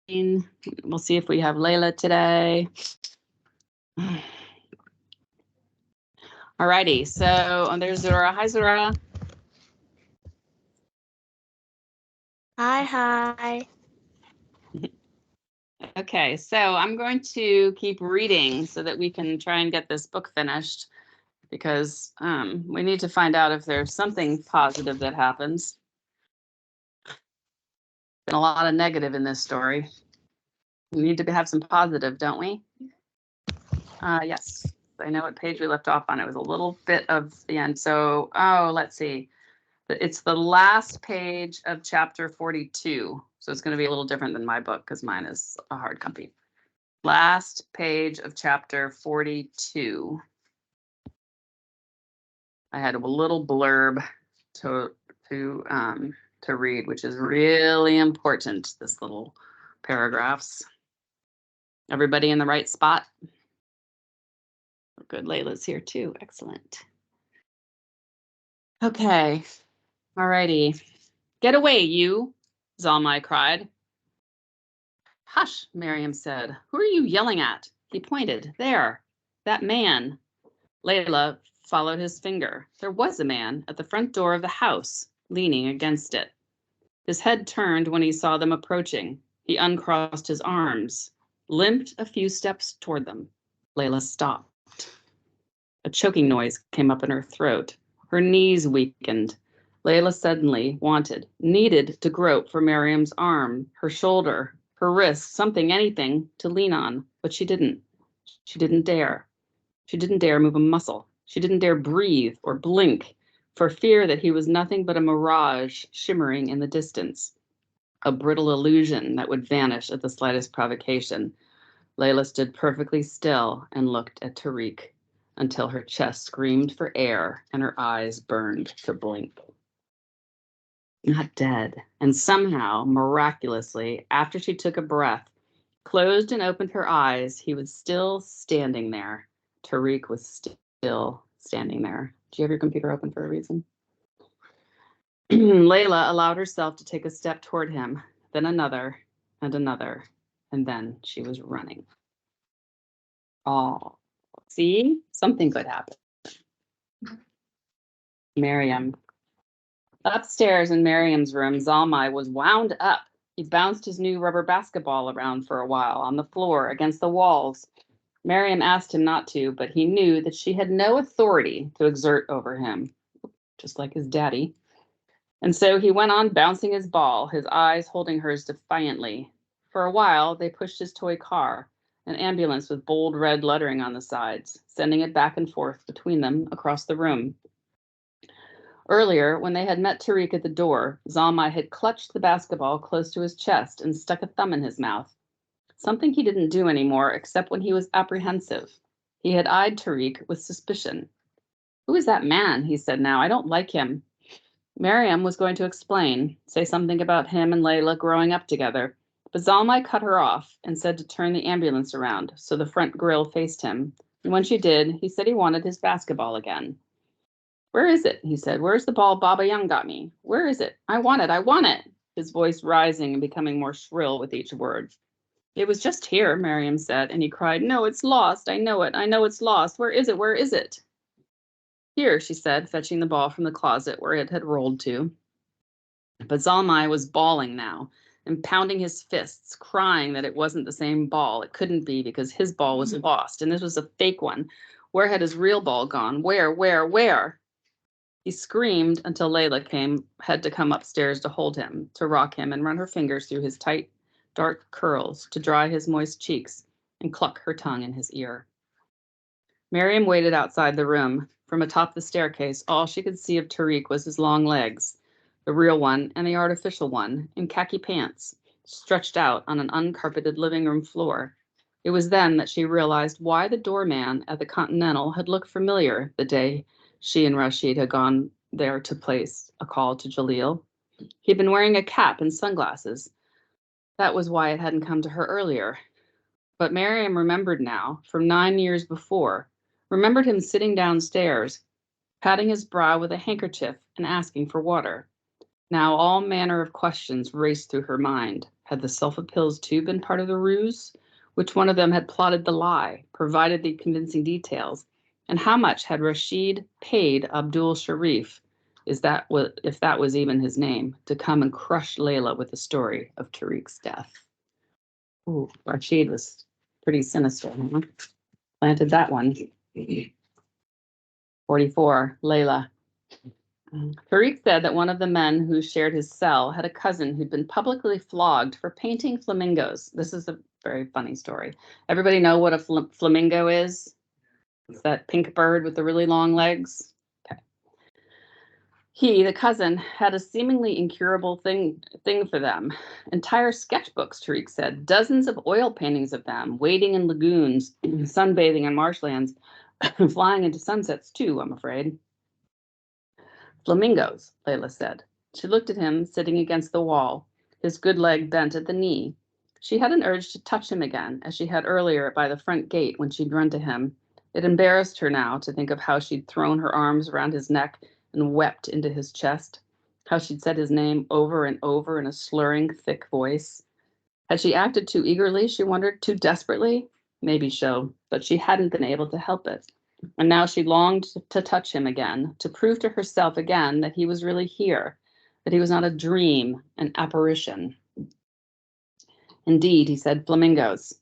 We'll see if we have Layla today. Alrighty, so there's Zora. Hi, Zora. Hi. Okay, so I'm going to keep reading so that we can try and get this book finished, because we need to find out if there's something positive that happens. Been a lot of negative in this story. We need to have some positive, don't we? Yes, I know what page we left off on. It was a little bit of the end. So, let's see. It's the last page of chapter 42. So it's going to be a little different than my book because mine is a hard copy. Last page of chapter 42. I had a little blurb to read, which is really important. This little paragraphs. Everybody in the right spot? Good, Layla's here too. Excellent. Okay. Alrighty. Get away, you, Zalmai cried. Hush, Miriam said. Who are you yelling at? He pointed. There. That man. Layla followed his finger. There was a man at the front door of the house, leaning against it. His head turned when he saw them approaching. He uncrossed his arms, limped a few steps toward them. Layla stopped. A choking noise came up in her throat. Her knees weakened. Layla suddenly needed to grope for Miriam's arm, her shoulder, her wrist, something, anything to lean on, but she didn't. She didn't dare. She didn't dare move a muscle. She didn't dare breathe or blink for fear that he was nothing but a mirage shimmering in the distance, a brittle illusion that would vanish at the slightest provocation. Layla stood perfectly still and looked at Tariq until her chest screamed for air and her eyes burned to blink. Not dead. And somehow, miraculously, after she took a breath, closed and opened her eyes, he was still standing there. Tariq was still standing there. Do you have your computer open for a reason? Layla allowed herself to take a step toward him, then another, and then she was running. Oh, see? Something good happened. Miriam. Upstairs in Miriam's room, Zalmai was wound up. He bounced his new rubber basketball around for a while on the floor against the walls. Miriam asked him not to, but he knew that she had no authority to exert over him, just like his daddy. And so he went on bouncing his ball, his eyes holding hers defiantly. For a while, they pushed his toy car, an ambulance with bold red lettering on the sides, sending it back and forth between them across the room. Earlier, when they had met Tariq at the door, Zalmai had clutched the basketball close to his chest and stuck a thumb in his mouth. Something he didn't do anymore except when he was apprehensive. He had eyed Tariq with suspicion. Who is that man? He said now. I don't like him. Miriam was going to explain, say something about him and Layla growing up together, but Zalmai cut her off and said to turn the ambulance around so the front grille faced him. And when she did, he said he wanted his basketball again. Where is it? He said. Where's the ball Baba Young got me? Where is it? I want it. I want it. His voice rising and becoming more shrill with each word. It was just here, Miriam said, and he cried, no, it's lost. I know it. I know it's lost. Where is it? Where is it? Here, she said, fetching the ball from the closet where it had rolled to. But Zalmai was bawling now and pounding his fists, crying that it wasn't the same ball. It couldn't be because his ball was lost, and this was a fake one. Where had his real ball gone? Where? He screamed until Layla had to come upstairs to hold him, to rock him and run her fingers through his tight, dark curls, to dry his moist cheeks and cluck her tongue in his ear. Miriam waited outside the room. From atop the staircase, all she could see of Tariq was his long legs, the real one and the artificial one, in khaki pants, stretched out on an uncarpeted living room floor. It was then that she realized why the doorman at the Continental had looked familiar the day she and Rashid had gone there to place a call to Jalil. He'd been wearing a cap and sunglasses. That was why it hadn't come to her earlier. But Miriam remembered now, from 9 years before, remembered him sitting downstairs, patting his brow with a handkerchief and asking for water. Now all manner of questions raced through her mind. Had the sulfa pills too been part of the ruse? Which one of them had plotted the lie, provided the convincing details? And how much had Rashid paid Abdul Sharif, if that was even his name, to come and crush Layla with the story of Tariq's death? Ooh, Rashid was pretty sinister, huh? Planted that one. 44, Layla. Tariq said that one of the men who shared his cell had a cousin who'd been publicly flogged for painting flamingos. This is a very funny story. Everybody know what a flamingo is? It's that pink bird with the really long legs. Okay. He, the cousin, had a seemingly incurable thing for them. Entire sketchbooks, Tariq said. Dozens of oil paintings of them, wading in lagoons, sunbathing in marshlands, flying into sunsets too, I'm afraid. Flamingos, Layla said. She looked at him sitting against the wall, his good leg bent at the knee. She had an urge to touch him again, as she had earlier by the front gate when she'd run to him. It embarrassed her now to think of how she'd thrown her arms around his neck and wept into his chest, how she'd said his name over and over in a slurring, thick voice. Had she acted too eagerly, she wondered, too desperately? Maybe so, but she hadn't been able to help it. And now she longed to touch him again, to prove to herself again that he was really here, that he was not a dream, an apparition. Indeed, he said, flamingos.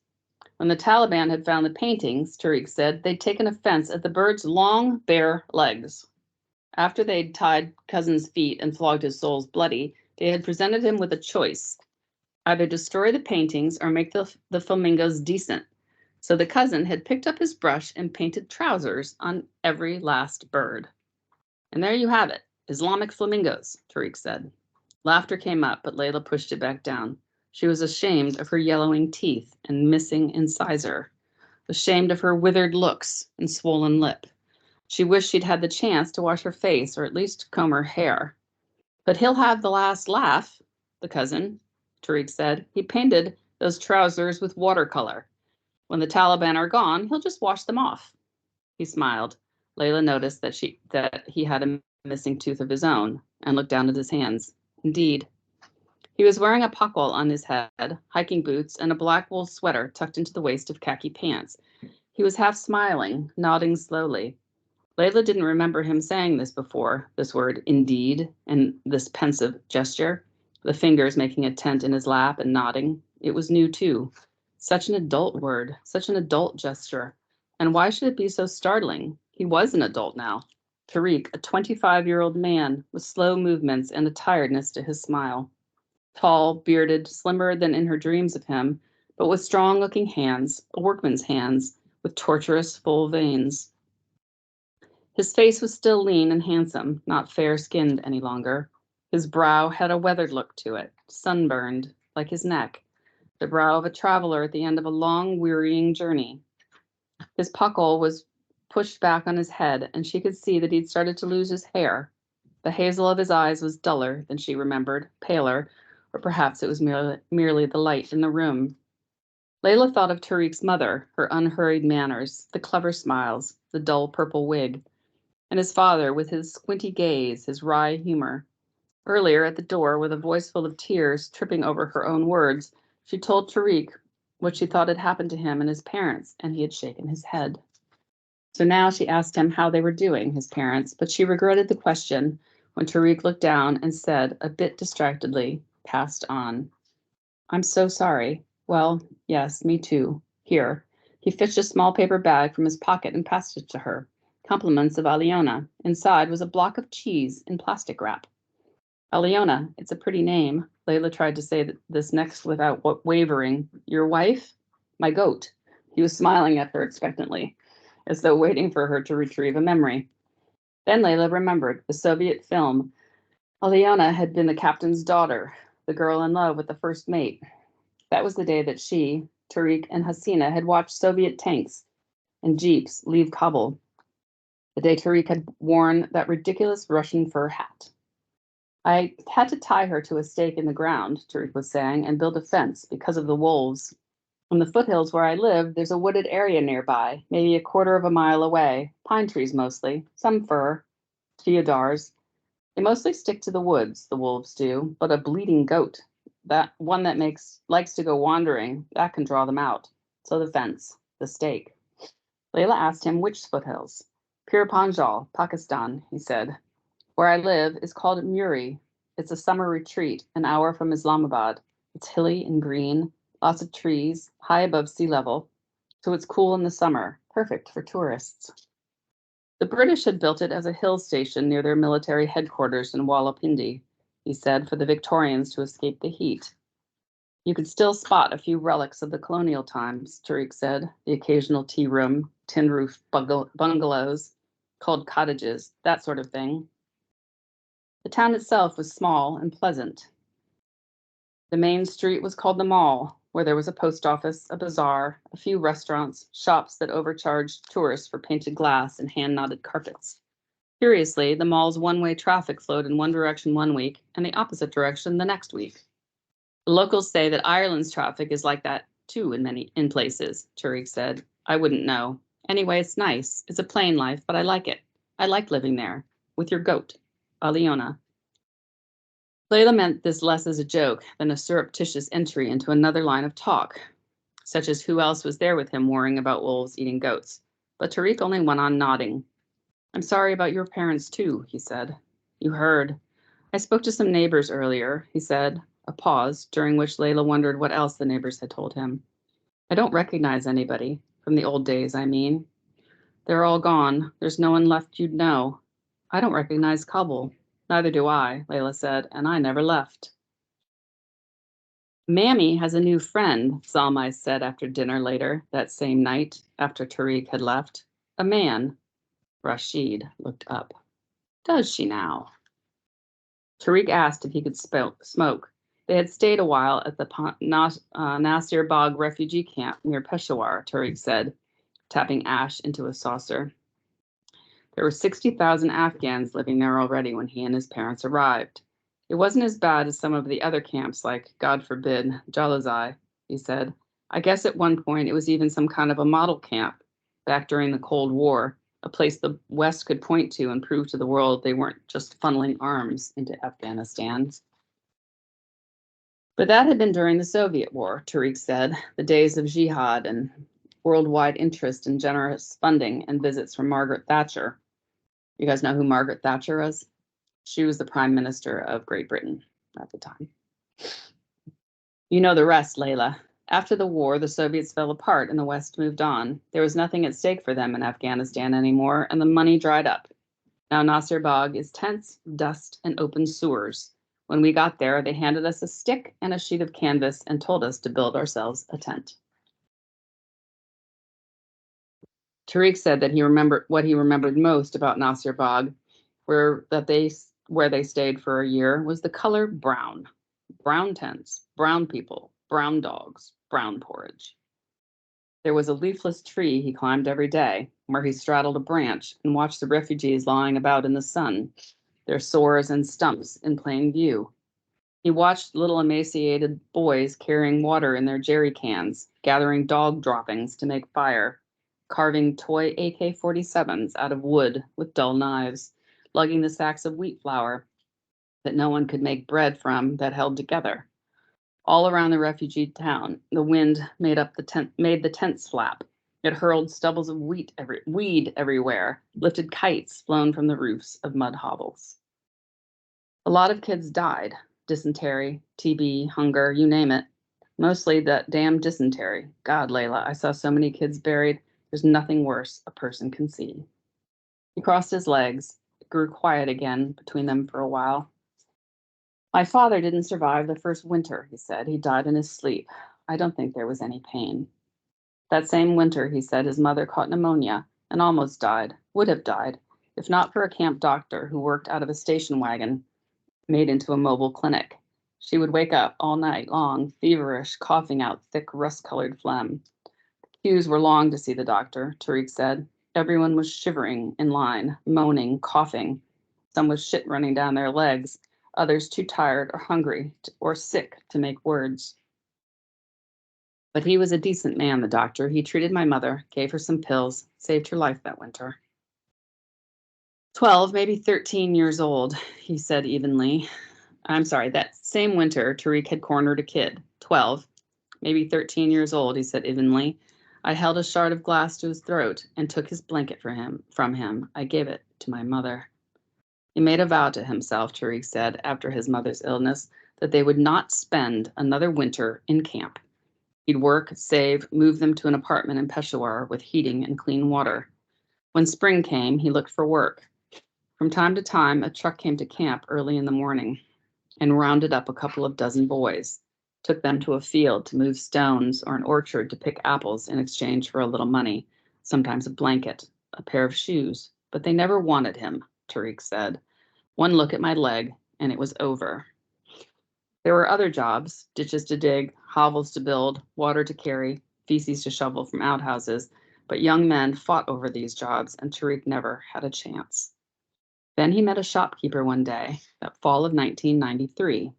When the Taliban had found the paintings, Tariq said, they'd taken offense at the bird's long, bare legs. After they'd tied cousin's feet and flogged his soles bloody, they had presented him with a choice: either destroy the paintings or make the flamingos decent. So the cousin had picked up his brush and painted trousers on every last bird. And there you have it, Islamic flamingos, Tariq said. Laughter came up, but Layla pushed it back down. She was ashamed of her yellowing teeth and missing incisor, ashamed of her withered looks and swollen lip. She wished she'd had the chance to wash her face or at least comb her hair. But he'll have the last laugh, the cousin, Tariq said. He painted those trousers with watercolor. When the Taliban are gone, he'll just wash them off. He smiled. Layla noticed that he had a missing tooth of his own and looked down at his hands. Indeed. He was wearing a pakol on his head, hiking boots, and a black wool sweater tucked into the waist of khaki pants. He was half smiling, nodding slowly. Layla didn't remember him saying this before, this word indeed, and this pensive gesture, the fingers making a tent in his lap and nodding. It was new too. Such an adult word, such an adult gesture. And why should it be so startling? He was an adult now. Tariq, a 25-year-old man with slow movements and a tiredness to his smile. Tall, bearded, slimmer than in her dreams of him, but with strong-looking hands, a workman's hands, with tortuous, full veins. His face was still lean and handsome, not fair-skinned any longer. His brow had a weathered look to it, sunburned, like his neck, the brow of a traveler at the end of a long, wearying journey. His pakol was pushed back on his head, and she could see that he'd started to lose his hair. The hazel of his eyes was duller than she remembered, paler, or perhaps it was merely the light in the room. Layla thought of Tariq's mother, her unhurried manners, the clever smiles, the dull purple wig, and his father with his squinty gaze, his wry humor. Earlier at the door, with a voice full of tears tripping over her own words, she told Tariq what she thought had happened to him and his parents, and he had shaken his head. So now she asked him how they were doing, his parents, but she regretted the question when Tariq looked down and said, a bit distractedly, passed on. I'm so sorry. Well, yes, me too. Here. He fished a small paper bag from his pocket and passed it to her. Compliments of Aliona. Inside was a block of cheese in plastic wrap. Aliona, it's a pretty name. Layla tried to say this next without wavering. Your wife? My goat. He was smiling at her expectantly, as though waiting for her to retrieve a memory. Then Layla remembered the Soviet film. Aliona had been the captain's daughter, the girl in love with the first mate. That was the day that she, Tariq, and Hasina had watched Soviet tanks and jeeps leave Kabul. The day Tariq had worn that ridiculous Russian fur hat. I had to tie her to a stake in the ground, Tariq was saying, and build a fence because of the wolves. In the foothills where I live, there's a wooded area nearby, maybe a quarter of a mile away. Pine trees mostly, some fir, deodars. They mostly stick to the woods, the wolves do, but a bleeding goat. that one that likes to go wandering, that can draw them out. So the fence, the stake. Layla asked him which foothills. Pir Panjal, Pakistan, he said. Where I live is called Muri. It's a summer retreat, an hour from Islamabad. It's hilly and green, lots of trees, high above sea level, so it's cool in the summer, perfect for tourists. The British had built it as a hill station near their military headquarters in Rawalpindi, he said, for the Victorians to escape the heat. You could still spot a few relics of the colonial times, Tariq said, the occasional tea room, tin-roofed bungalows, called cottages, that sort of thing. The town itself was small and pleasant. The main street was called the Mall, where there was a post office, a bazaar, a few restaurants, shops that overcharged tourists for painted glass and hand-knotted carpets. Curiously, the mall's one-way traffic flowed in one direction one week and the opposite direction the next week. The locals say that Ireland's traffic is like that too in places, Tariq said. I wouldn't know. Anyway, it's nice. It's a plain life, but I like it. I like living there with your goat, Aliona. Layla meant this less as a joke than a surreptitious entry into another line of talk, such as who else was there with him worrying about wolves eating goats. But Tariq only went on nodding. I'm sorry about your parents too, he said. You heard. I spoke to some neighbors earlier, he said, a pause, during which Layla wondered what else the neighbors had told him. I don't recognize anybody, from the old days, I mean. They're all gone. There's no one left you'd know. I don't recognize Kabul. Neither do I, Layla said, and I never left. Mammy has a new friend, Zalmai said after dinner later, that same night, after Tariq had left. A man. Rashid looked up. Does she now? Tariq asked if he could smoke. They had stayed a while at the Nasir Bagh refugee camp near Peshawar, Tariq said, tapping ash into a saucer. There were 60,000 Afghans living there already when he and his parents arrived. It wasn't as bad as some of the other camps like, God forbid, Jalazai, he said. I guess at one point it was even some kind of a model camp back during the Cold War, a place the West could point to and prove to the world they weren't just funneling arms into Afghanistan. But that had been during the Soviet War, Tariq said, the days of jihad and worldwide interest and generous funding and visits from Margaret Thatcher. You guys know who Margaret Thatcher was? She was the Prime Minister of Great Britain at the time. You know the rest, Layla. After the war, the Soviets fell apart and the West moved on. There was nothing at stake for them in Afghanistan anymore, and the money dried up. Now Nasir Bagh is tents, dust, and open sewers. When we got there, they handed us a stick and a sheet of canvas and told us to build ourselves a tent. Tariq said that what he remembered most about Nasir Bagh, where they stayed for a year, was the color brown. Brown tents, brown people, brown dogs, brown porridge. There was a leafless tree he climbed every day, where he straddled a branch and watched the refugees lying about in the sun, their sores and stumps in plain view. He watched little emaciated boys carrying water in their jerry cans, gathering dog droppings to make fire, carving toy AK-47s out of wood with dull knives, lugging the sacks of wheat flour that no one could make bread from that held together. All around the refugee town, the wind made the tents flap. It hurled stubbles of weed everywhere, lifted kites flown from the roofs of mud hovels. A lot of kids died. Dysentery, TB, hunger, you name it. Mostly that damn dysentery. God, Layla, I saw so many kids buried. There's nothing worse a person can see. He crossed his legs. It grew quiet again between them for a while. My father didn't survive the first winter, he said. He died in his sleep. I don't think there was any pain. That same winter, he said, his mother caught pneumonia and almost died, would have died, if not for a camp doctor who worked out of a station wagon made into a mobile clinic. She would wake up all night long, feverish, coughing out thick, rust-colored phlegm. The queues were long to see the doctor, Tariq said. Everyone was shivering in line, moaning, coughing. Some with shit running down their legs, others too tired or hungry or sick to make words. But he was a decent man, the doctor. He treated my mother, gave her some pills, saved her life that winter. 12, maybe 13 years old, he said evenly. I'm sorry, that same winter, Tariq had cornered a kid, 12, maybe 13 years old, he said evenly. I held a shard of glass to his throat and took his blanket from him. I gave it to my mother. He made a vow to himself, Tariq said, after his mother's illness, that they would not spend another winter in camp. He'd work, save, move them to an apartment in Peshawar with heating and clean water. When spring came, he looked for work. From time to time, a truck came to camp early in the morning and rounded up a couple of dozen boys, took them to a field to move stones or an orchard to pick apples in exchange for a little money, sometimes a blanket, a pair of shoes, but they never wanted him, Tariq said. One look at my leg, and it was over. There were other jobs, ditches to dig, hovels to build, water to carry, feces to shovel from outhouses, but young men fought over these jobs, and Tariq never had a chance. Then he met a shopkeeper one day, that fall of 1993.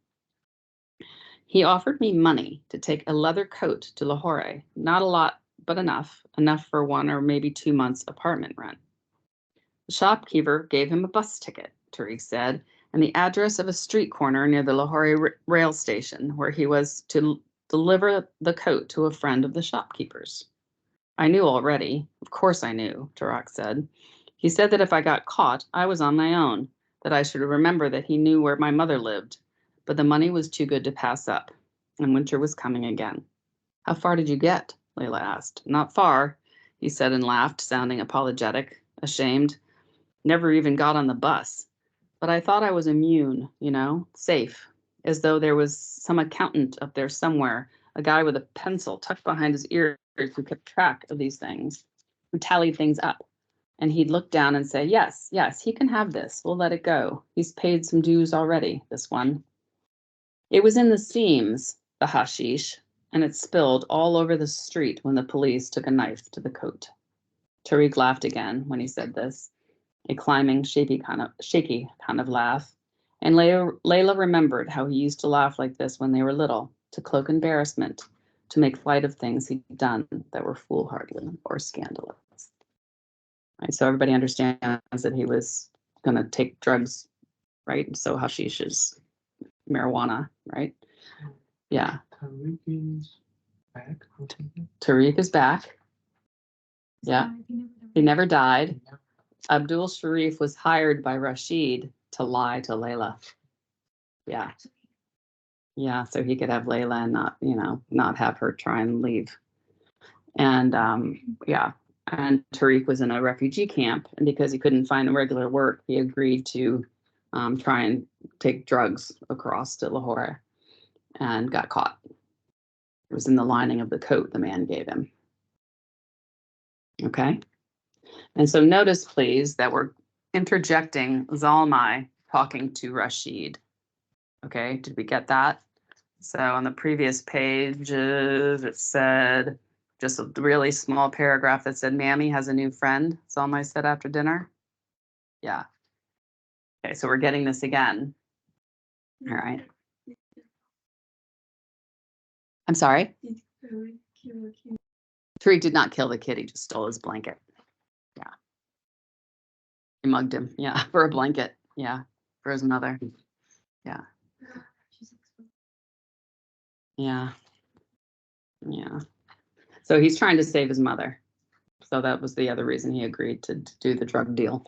He offered me money to take a leather coat to Lahore, not a lot, but enough for 1 or maybe 2 months apartment rent. The shopkeeper gave him a bus ticket, Tariq said, and the address of a street corner near the Lahore rail station where he was to deliver the coat to a friend of the shopkeeper's. I knew already. Of course I knew, Tariq said. He said that if I got caught, I was on my own, that I should remember that he knew where my mother lived, but the money was too good to pass up, and winter was coming again. How far did you get? Layla asked. Not far, he said and laughed, sounding apologetic, ashamed. Never even got on the bus. But I thought I was immune, safe, as though there was some accountant up there somewhere, a guy with a pencil tucked behind his ears who kept track of these things, who tallied things up. And he'd look down and say, yes, he can have this. We'll let it go. He's paid some dues already, this one. It was in the seams, the hashish, and it spilled all over the street when the police took a knife to the coat. Tariq laughed again when he said this, a climbing, shaky kind of laugh. And Layla remembered how he used to laugh like this when they were little, to cloak embarrassment, to make light of things he'd done that were foolhardy or scandalous. Right, so everybody understands that he was going to take drugs, right? So hashish is marijuana, right? Yeah. Tariq is back. Tariq is back. Yeah. He never died. Abdul Sharif was hired by Rashid to lie to Layla. Yeah. Yeah, so he could have Layla and not have her try and leave. And yeah. And Tariq was in a refugee camp, and because he couldn't find a regular work, he agreed to try and take drugs across to Lahore and got caught. It was in the lining of the coat the man gave him. Okay. And so notice, please, that we're interjecting Zalmai talking to Rashid. Okay, did we get that? So on the previous page, it said, just a really small paragraph that said, Mammy has a new friend, Zalmai said after dinner. Yeah. Okay, so we're getting this again. All right. I'm sorry? Tariq did not kill the kid, he just stole his blanket. Yeah. He mugged him, yeah, for a blanket. Yeah, for his mother. Yeah. Yeah. Yeah. So he's trying to save his mother. So that was the other reason he agreed to do the drug deal.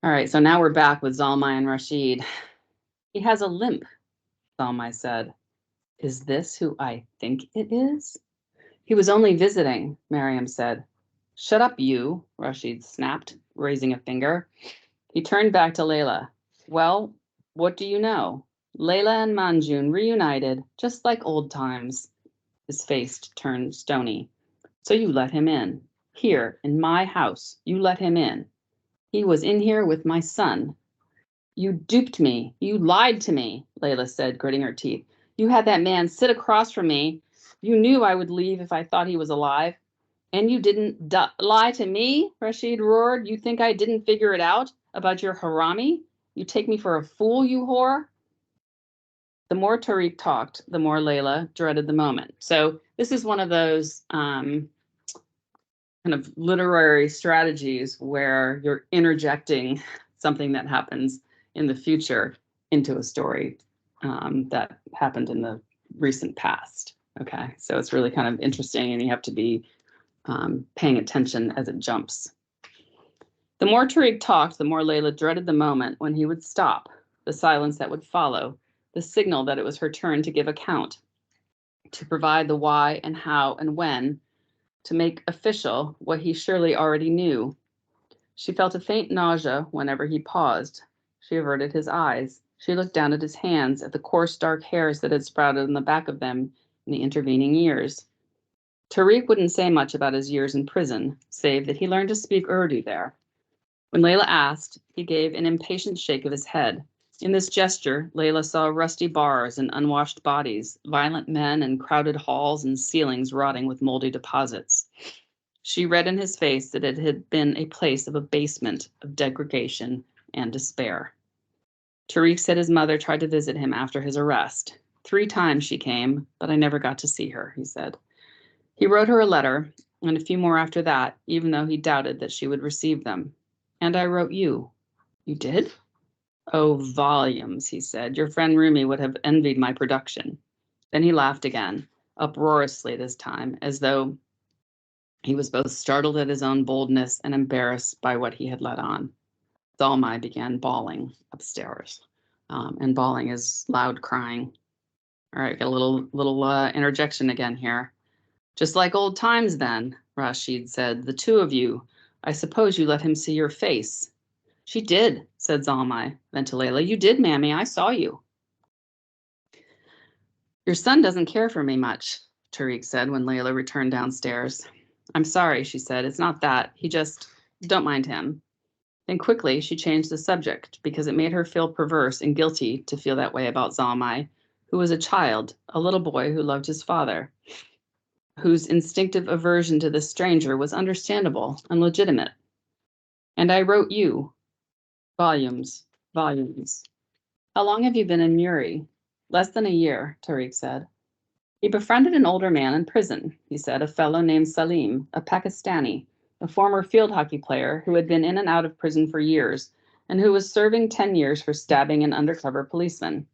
All right, so now we're back with Zalmai and Rashid. He has a limp, Zalmai said. Is this who I think it is? He was only visiting, Miriam said. Shut up, you, Rashid snapped, raising a finger. He turned back to Layla. Well, what do you know? Layla and Manjun reunited, just like old times. His face turned stony. So you let him in. Here, in my house, you let him in. He was in here with my son. You duped me. You lied to me, Layla said, gritting her teeth. You had that man sit across from me. You knew I would leave if I thought he was alive. And you didn't lie to me, Rashid roared. You think I didn't figure it out about your harami? You take me for a fool, you whore? The more Tariq talked, the more Layla dreaded the moment. So this is one of those kind of literary strategies where you're interjecting something that happens in the future into a story that happened in the recent past. Okay, so it's really kind of interesting, and you have to be paying attention as it jumps. The more Tariq talked, the more Layla dreaded the moment when he would stop, the silence that would follow, the signal that it was her turn to give account, to provide the why and how and when, to make official what he surely already knew. She felt a faint nausea whenever he paused. She averted his eyes. She looked down at his hands, at the coarse dark hairs that had sprouted on the back of them in the intervening years. Tariq wouldn't say much about his years in prison, save that he learned to speak Urdu there. When Layla asked, he gave an impatient shake of his head. In this gesture, Layla saw rusty bars and unwashed bodies, violent men and crowded halls and ceilings rotting with moldy deposits. She read in his face that it had been a place of abasement, of degradation, and despair. Tariq said his mother tried to visit him after his arrest. 3 times she came, but I never got to see her, he said. He wrote her a letter, and a few more after that, even though he doubted that she would receive them. And I wrote you. You did? Oh, volumes, he said. Your friend Rumi would have envied my production. Then he laughed again, uproariously this time, as though he was both startled at his own boldness and embarrassed by what he had let on. Zalmai began bawling upstairs, and bawling is loud crying. All right, got a little interjection again here. Just like old times then, Rashid said, the 2 of you. I suppose you let him see your face. She did, said Zalmai. Then to Layla, you did, Mammy, I saw you. Your son doesn't care for me much, Tariq said when Layla returned downstairs. I'm sorry, she said, it's not that. He just, don't mind him. Then quickly she changed the subject because it made her feel perverse and guilty to feel that way about Zalmai, who was a child, a little boy who loved his father, whose instinctive aversion to the stranger was understandable and legitimate. And I wrote you. Volumes, volumes. How long have you been in Muri? Less than a year, Tariq said. He befriended an older man in prison, he said, a fellow named Salim, a Pakistani, a former field hockey player who had been in and out of prison for years and who was serving 10 years for stabbing an undercover policeman.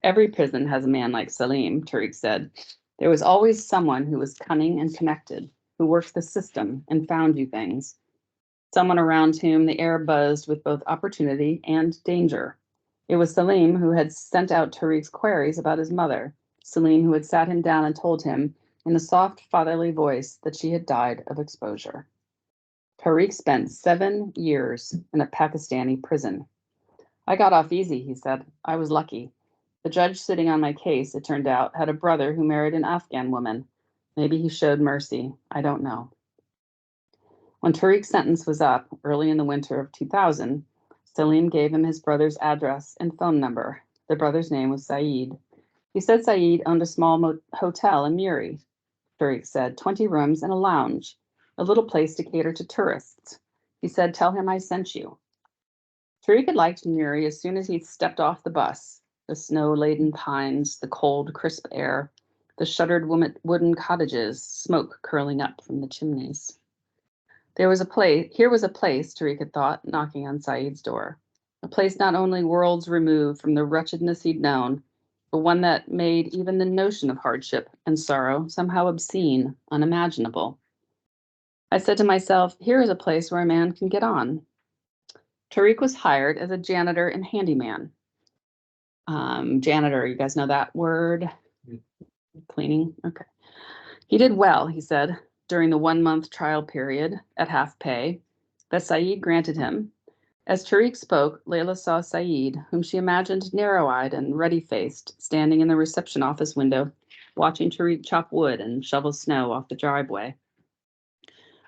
Every prison has a man like Salim, Tariq said. There was always someone who was cunning and connected, who worked the system and found you things. Someone around whom the air buzzed with both opportunity and danger. It was Salim who had sent out Tariq's queries about his mother, Salim who had sat him down and told him in a soft fatherly voice that she had died of exposure. Tariq spent 7 years in a Pakistani prison. I got off easy, he said. I was lucky. The judge sitting on my case, it turned out, had a brother who married an Afghan woman. Maybe he showed mercy. I don't know. When Tariq's sentence was up, early in the winter of 2000, Salim gave him his brother's address and phone number. The brother's name was Saeed. He said Saeed owned a small hotel in Muri. Tariq said, 20 rooms and a lounge, a little place to cater to tourists. He said, tell him I sent you. Tariq had liked Muri as soon as he stepped off the bus. The snow-laden pines, the cold, crisp air, the shuttered wooden cottages, smoke curling up from the chimneys. Here was a place, Tariq had thought, knocking on Saeed's door. A place not only worlds removed from the wretchedness he'd known, but one that made even the notion of hardship and sorrow somehow obscene, unimaginable. I said to myself, here is a place where a man can get on. Tariq was hired as a janitor and handyman. Janitor, you guys know that word? Cleaning, okay. He did well, he said, during the 1-month trial period at half pay that Saeed granted him. As Tariq spoke, Layla saw Saeed, whom she imagined narrow-eyed and ruddy-faced, standing in the reception office window, watching Tariq chop wood and shovel snow off the driveway.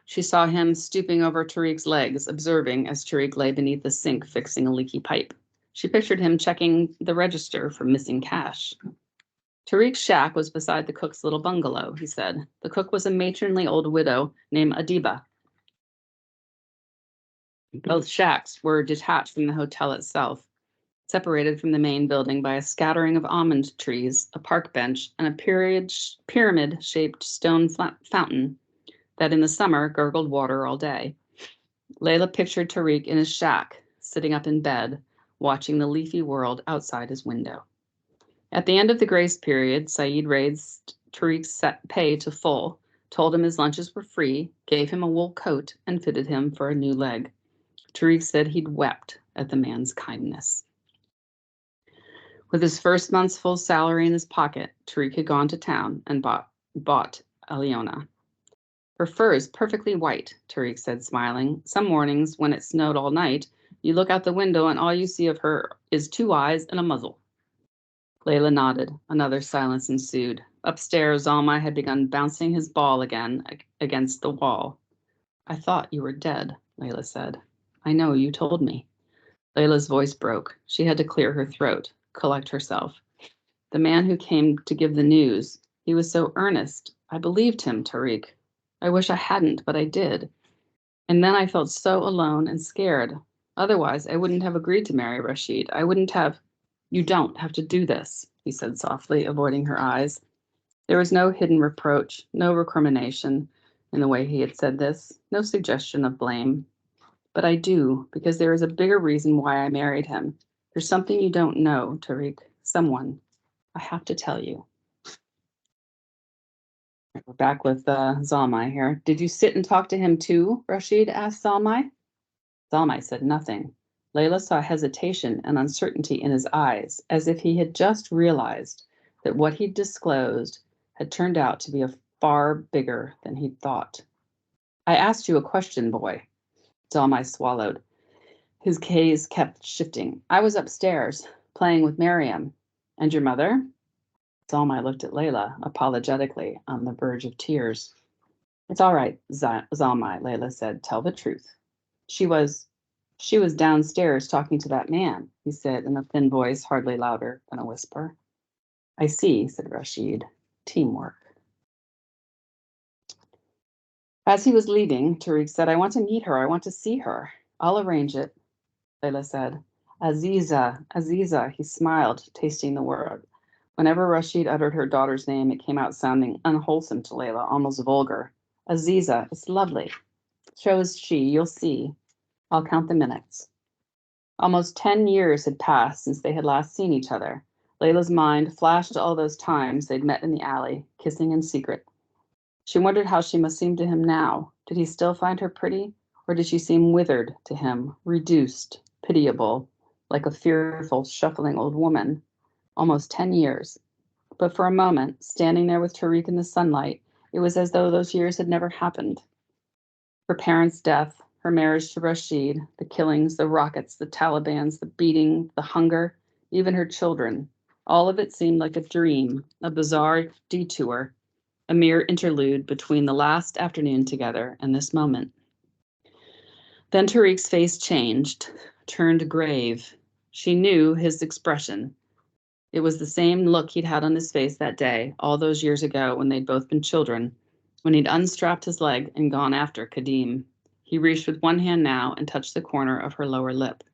She saw him stooping over Tariq's legs, observing as Tariq lay beneath the sink fixing a leaky pipe. She pictured him checking the register for missing cash. Tariq's shack was beside the cook's little bungalow, he said. The cook was a matronly old widow named Adiba. Both shacks were detached from the hotel itself, separated from the main building by a scattering of almond trees, a park bench, and a pyramid-shaped stone fountain that in the summer gurgled water all day. Layla pictured Tariq in his shack, sitting up in bed, watching the leafy world outside his window. At the end of the grace period, Saeed raised Tariq's pay to full, told him his lunches were free, gave him a wool coat, and fitted him for a new leg. Tariq said he'd wept at the man's kindness. With his first month's full salary in his pocket, Tariq had gone to town and bought Aliona. Her fur is perfectly white, Tariq said, smiling. Some mornings, when it snowed all night, you look out the window and all you see of her is 2 eyes and a muzzle. Layla nodded. Another silence ensued. Upstairs, Zalmai had begun bouncing his ball again against the wall. I thought you were dead, Layla said. I know, you told me. Layla's voice broke. She had to clear her throat, collect herself. The man who came to give the news, he was so earnest. I believed him, Tariq. I wish I hadn't, but I did. And then I felt so alone and scared. Otherwise, I wouldn't have agreed to marry Rashid. I wouldn't have. You don't have to do this, he said softly, avoiding her eyes. There was no hidden reproach, no recrimination in the way he had said this, no suggestion of blame. But I do, because there is a bigger reason why I married him. There's something you don't know, Tariq. Someone. I have to tell you. We're back with Zalmai here. Did you sit and talk to him too? Rashid asked Zalmai. Zalmai said nothing. Layla saw hesitation and uncertainty in his eyes, as if he had just realized that what he'd disclosed had turned out to be far bigger than he'd thought. I asked you a question, boy. Zalmai swallowed. His gaze kept shifting. I was upstairs, playing with Miriam. And your mother? Zalmai looked at Layla, apologetically, on the verge of tears. It's all right, Zalmai, Layla said. Tell the truth. She was downstairs talking to that man, he said in a thin voice hardly louder than a whisper. I see, said Rashid. Teamwork. As he was leaving, Tariq said, I want to meet her. I want to see her. I'll arrange it, Layla said. Aziza, Aziza, he smiled, tasting the word. Whenever Rashid uttered her daughter's name, it came out sounding unwholesome to Layla, almost vulgar. Aziza, it's lovely. Chose she, you'll see. I'll count the minutes. Almost 10 years had passed since they had last seen each other. Layla's mind flashed to all those times they'd met in the alley, kissing in secret. She wondered how she must seem to him now. Did he still find her pretty, or did she seem withered to him, reduced, pitiable, like a fearful, shuffling old woman? Almost 10 years. But for a moment, standing there with Tariq in the sunlight, it was as though those years had never happened. Her parents' death, her marriage to Rashid, the killings, the rockets, the Talibans, the beating, the hunger, even her children, all of it seemed like a dream, a bizarre detour, a mere interlude between the last afternoon together and this moment. Then Tariq's face changed, turned grave. She knew his expression. It was the same look he'd had on his face that day, all those years ago when they'd both been children, when he'd unstrapped his leg and gone after Kadim. He reached with one hand now and touched the corner of her lower lip.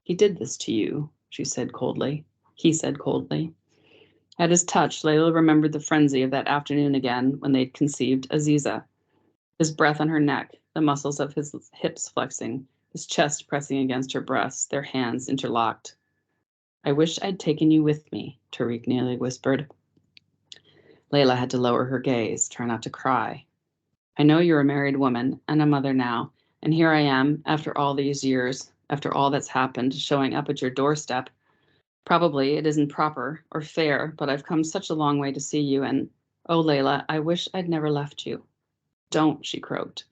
He did this to you, she said coldly. He said coldly. At his touch, Layla remembered the frenzy of that afternoon again when they'd conceived Aziza. His breath on her neck, the muscles of his hips flexing, his chest pressing against her breasts, their hands interlocked. I wish I'd taken you with me, Tariq nearly whispered. Layla had to lower her gaze, try not to cry. I know you're a married woman and a mother now, and here I am, after all these years, after all that's happened, showing up at your doorstep. Probably it isn't proper or fair, but I've come such a long way to see you, and, oh, Layla, I wish I'd never left you. Don't, she croaked.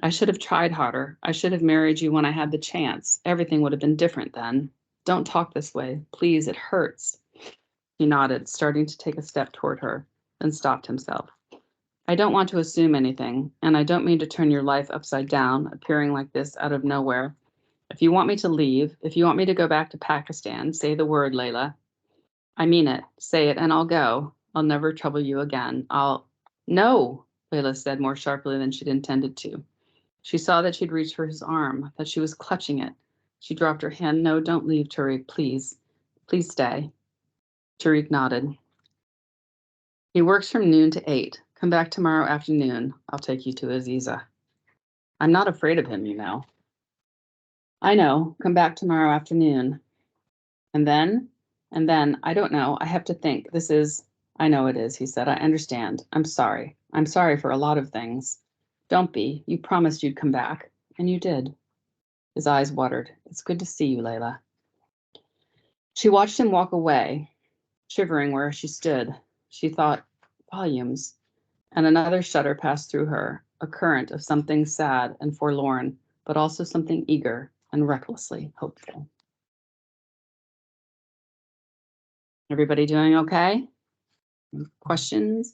I should have tried harder. I should have married you when I had the chance. Everything would have been different then. Don't talk this way. Please, it hurts. He nodded, starting to take a step toward her, then stopped himself. I don't want to assume anything, and I don't mean to turn your life upside down, appearing like this out of nowhere. If you want me to leave, if you want me to go back to Pakistan, say the word, Layla. I mean it. Say it and I'll go. I'll never trouble you again. No, Layla said more sharply than she'd intended to. She saw that she'd reached for his arm, that she was clutching it. She dropped her hand. No, don't leave, Tariq, please. Please stay. Tariq nodded. He works from noon to 8. Come back tomorrow afternoon. I'll take you to Aziza. I'm not afraid of him, you know. I know, come back tomorrow afternoon. And then, I don't know, I have to think. I know it is, he said. I understand. I'm sorry. I'm sorry for a lot of things. Don't be. You promised you'd come back, and you did. His eyes watered. It's good to see you, Layla. She watched him walk away, shivering where she stood. She thought, volumes. And another shudder passed through her, a current of something sad and forlorn, but also something eager and recklessly hopeful. Everybody doing okay? Questions?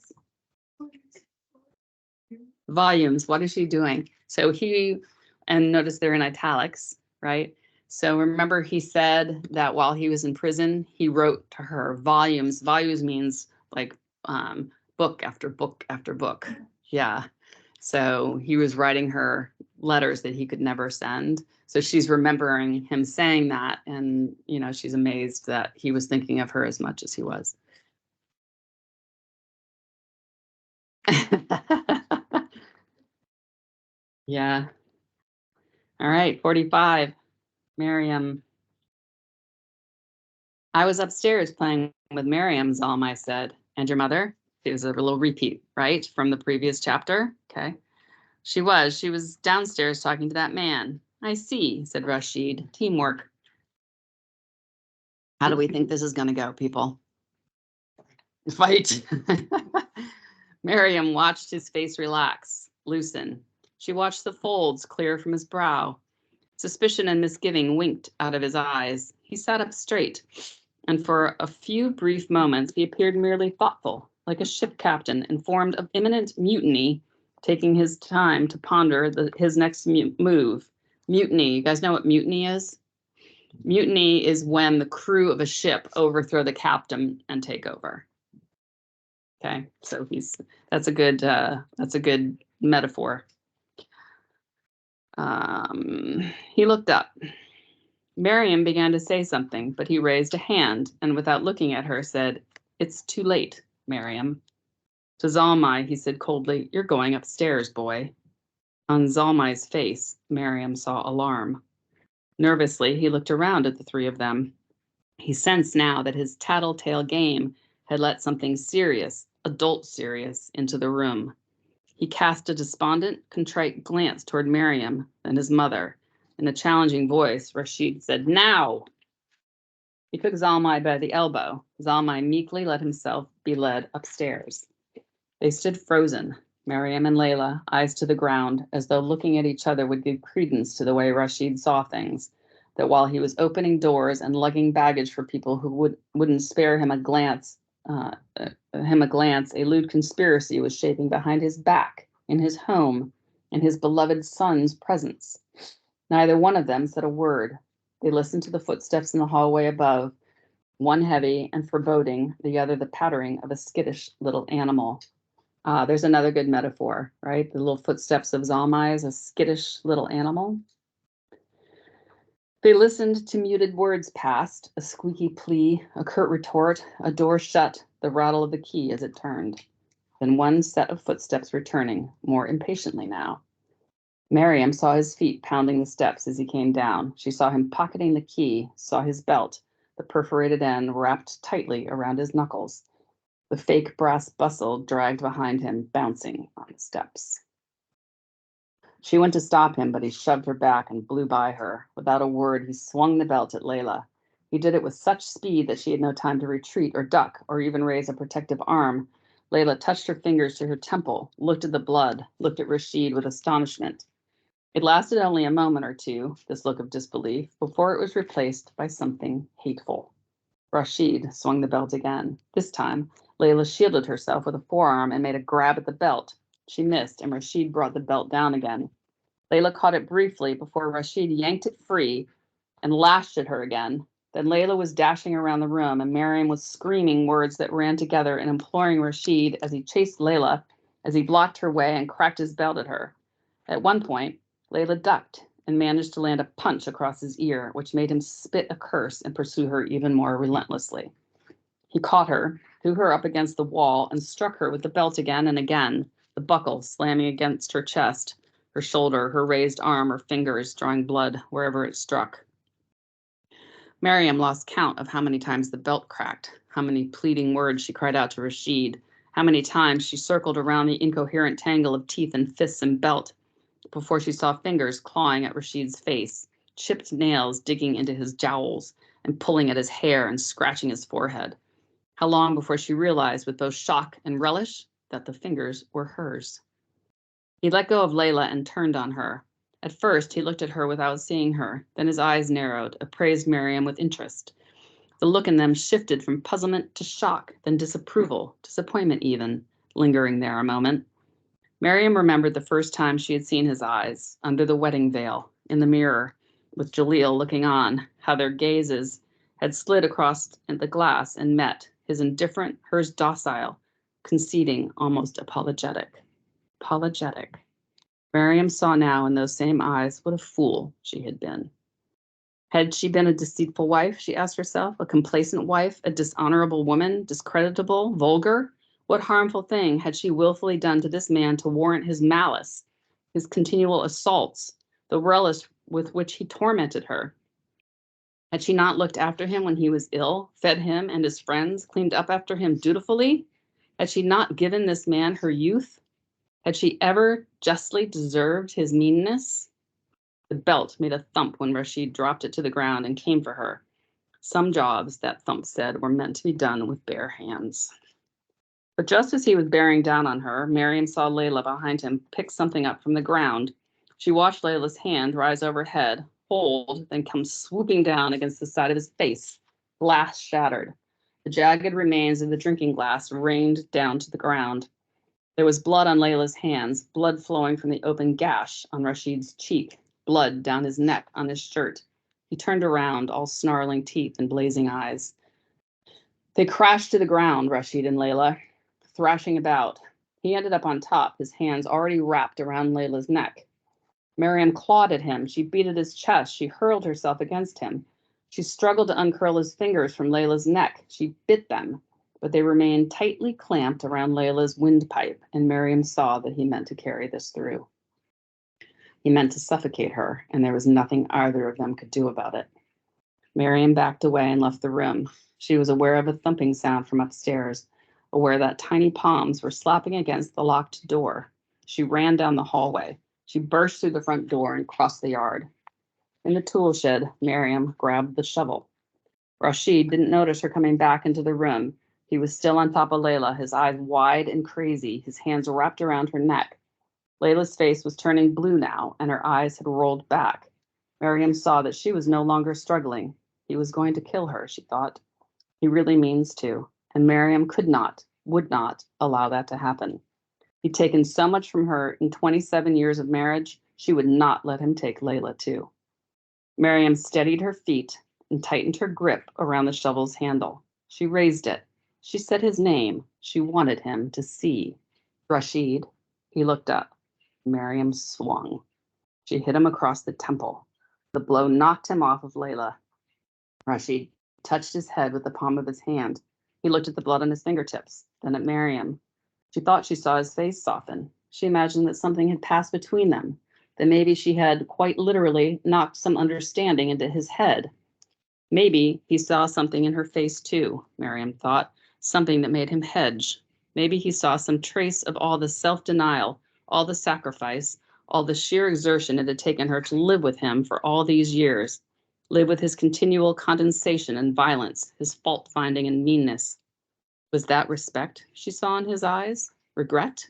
Volumes, what is she doing? So and notice they're in italics, right? So remember he said that while he was in prison, he wrote to her volumes. Volumes means like book after book after book. Yeah. So he was writing her letters that he could never send. So she's remembering him saying that, and she's amazed that he was thinking of her as much as he was. Yeah. All right, 45. Miriam. I was upstairs playing with Miriam, Zalmai said. And your mother? It was a little repeat, right, from the previous chapter. Okay. She was downstairs talking to that man. I see, said Rashid. Teamwork. How do we think this is going to go, people? Fight. Miriam watched his face relax, loosen. She watched the folds clear from his brow. Suspicion and misgiving winked out of his eyes. He sat up straight, and for a few brief moments he appeared merely thoughtful, like a ship captain informed of imminent mutiny, taking his time to ponder his next move. Mutiny, you guys know what mutiny is? Mutiny is when the crew of a ship overthrow the captain and take over. Okay, so that's a good metaphor. He looked up. Miriam began to say something, but he raised a hand and without looking at her said, "It's too late, Miriam." To Zalmai, he said coldly, "You're going upstairs, boy." On Zalmai's face, Miriam saw alarm. Nervously, he looked around at the three of them. He sensed now that his tattletale game had let something serious, adult serious, into the room. He cast a despondent, contrite glance toward Miriam and his mother. In a challenging voice, Rashid said, "Now!" He took Zalmai by the elbow. Zalmai meekly let himself be led upstairs. They stood frozen, Miriam and Layla, eyes to the ground, as though looking at each other would give credence to the way Rashid saw things, that while he was opening doors and lugging baggage for people who wouldn't spare him a glance, a lewd conspiracy was shaping behind his back, in his home, in his beloved son's presence. Neither one of them said a word. They listened to the footsteps in the hallway above, one heavy and foreboding, the other the pattering of a skittish little animal. There's another good metaphor, right? The little footsteps of Zalmai is a skittish little animal. They listened to muted words passed, a squeaky plea, a curt retort, a door shut, the rattle of the key as it turned. Then one set of footsteps returning, more impatiently now. Miriam saw his feet pounding the steps as he came down. She saw him pocketing the key, saw his belt, the perforated end wrapped tightly around his knuckles. The fake brass bustle dragged behind him, bouncing on the steps. She went to stop him, but he shoved her back and blew by her. Without a word, he swung the belt at Layla. He did it with such speed that she had no time to retreat or duck or even raise a protective arm. Layla touched her fingers to her temple, looked at the blood, looked at Rashid with astonishment. It lasted only a moment or two, this look of disbelief, before it was replaced by something hateful. Rashid swung the belt again. This time, Layla shielded herself with a forearm and made a grab at the belt. She missed, and Rashid brought the belt down again. Layla caught it briefly before Rashid yanked it free and lashed at her again. Then Layla was dashing around the room, and Miriam was screaming words that ran together and imploring Rashid as he chased Layla, as he blocked her way and cracked his belt at her. At one point, Layla ducked and managed to land a punch across his ear, which made him spit a curse and pursue her even more relentlessly. He caught her, threw her up against the wall, and struck her with the belt again and again, the buckle slamming against her chest. her shoulder, her raised arm, her fingers drawing blood wherever it struck. Miriam lost count of how many times the belt cracked, how many pleading words she cried out to Rashid, how many times she circled around the incoherent tangle of teeth and fists and belt before she saw fingers clawing at Rashid's face, chipped nails digging into his jowls and pulling at his hair and scratching his forehead. How long before she realized with both shock and relish that the fingers were hers. He let go of Layla and turned on her. At first, he looked at her without seeing her. Then his eyes narrowed, appraised Miriam with interest. The look in them shifted from puzzlement to shock, then disapproval, disappointment even, lingering there a moment. Miriam remembered the first time she had seen his eyes, under the wedding veil, in the mirror, with Jalil looking on, how their gazes had slid across the glass and met, his indifferent, hers docile, conceding, almost apologetic. Apologetic. Miriam saw now in those same eyes what a fool she had been. Had she been a deceitful wife, she asked herself, a complacent wife, a dishonorable woman, discreditable, vulgar? What harmful thing had she willfully done to this man to warrant his malice, his continual assaults, the relish with which he tormented her? Had she not looked after him when he was ill, fed him and his friends, cleaned up after him dutifully? Had she not given this man her youth? Had she ever justly deserved his meanness? The belt made a thump when Rashid dropped it to the ground and came for her. Some jobs, that thump said, were meant to be done with bare hands. But just as he was bearing down on her, Miriam saw Layla behind him pick something up from the ground. She watched Layla's hand rise overhead, hold, then come swooping down against the side of his face. Glass shattered. The jagged remains of the drinking glass rained down to the ground. There was blood on Layla's hands, blood flowing from the open gash on Rashid's cheek, blood down his neck on his shirt. He turned around, all snarling teeth and blazing eyes. They crashed to the ground, Rashid and Layla, thrashing about. He ended up on top, his hands already wrapped around Layla's neck. Miriam clawed at him. She beat at his chest. She hurled herself against him. She struggled to uncurl his fingers from Layla's neck. She bit them, but they remained tightly clamped around Layla's windpipe, and Miriam saw that he meant to carry this through. He meant to suffocate her, and there was nothing either of them could do about it. Miriam backed away and left the room. She was aware of a thumping sound from upstairs, aware that tiny palms were slapping against the locked door. She ran down the hallway. She burst through the front door and crossed the yard. In the tool shed, Miriam grabbed the shovel. Rashid didn't notice her coming back into the room. He was still on top of Layla, his eyes wide and crazy, his hands wrapped around her neck. Layla's face was turning blue now, and her eyes had rolled back. Miriam saw that she was no longer struggling. He was going to kill her, she thought. He really means to, and Miriam could not, would not allow that to happen. He'd taken so much from her in 27 years of marriage, she would not let him take Layla too. Miriam steadied her feet and tightened her grip around the shovel's handle. She raised it. She said his name. She wanted him to see. Rashid. He looked up. Miriam swung. She hit him across the temple. The blow knocked him off of Layla. Rashid touched his head with the palm of his hand. He looked at the blood on his fingertips, then at Miriam. She thought she saw his face soften. She imagined that something had passed between them, that maybe she had quite literally knocked some understanding into his head. Maybe he saw something in her face too, Miriam thought, something that made him hedge. Maybe he saw some trace of all the self-denial, all the sacrifice, all the sheer exertion it had taken her to live with him for all these years, live with his continual condensation and violence, his fault-finding and meanness. Was that respect she saw in his eyes? Regret?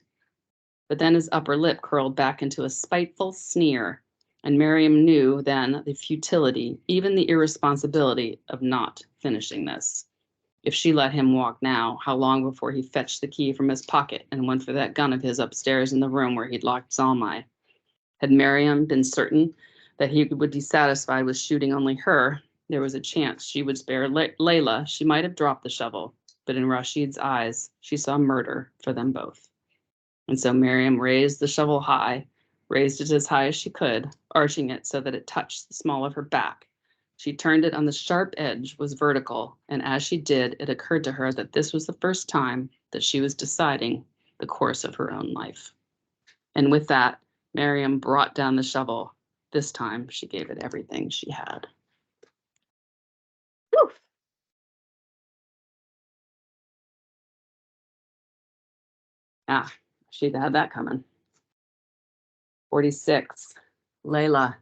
But then his upper lip curled back into a spiteful sneer, and Miriam knew then the futility, even the irresponsibility of not finishing this. If she let him walk now, how long before he fetched the key from his pocket and went for that gun of his upstairs in the room where he'd locked Zalmai? Had Miriam been certain that he would be satisfied with shooting only her, there was a chance she would spare Layla. She might have dropped the shovel, but in Rashid's eyes, she saw murder for them both. And so Miriam raised the shovel high, raised it as high as she could, arching it so that it touched the small of her back. She turned it on the sharp edge, was vertical, and as she did, it occurred to her that this was the first time that she was deciding the course of her own life. And with that, Miriam brought down the shovel. This time she gave it everything she had. Whew. Ah, she'd had that coming. 46. Layla.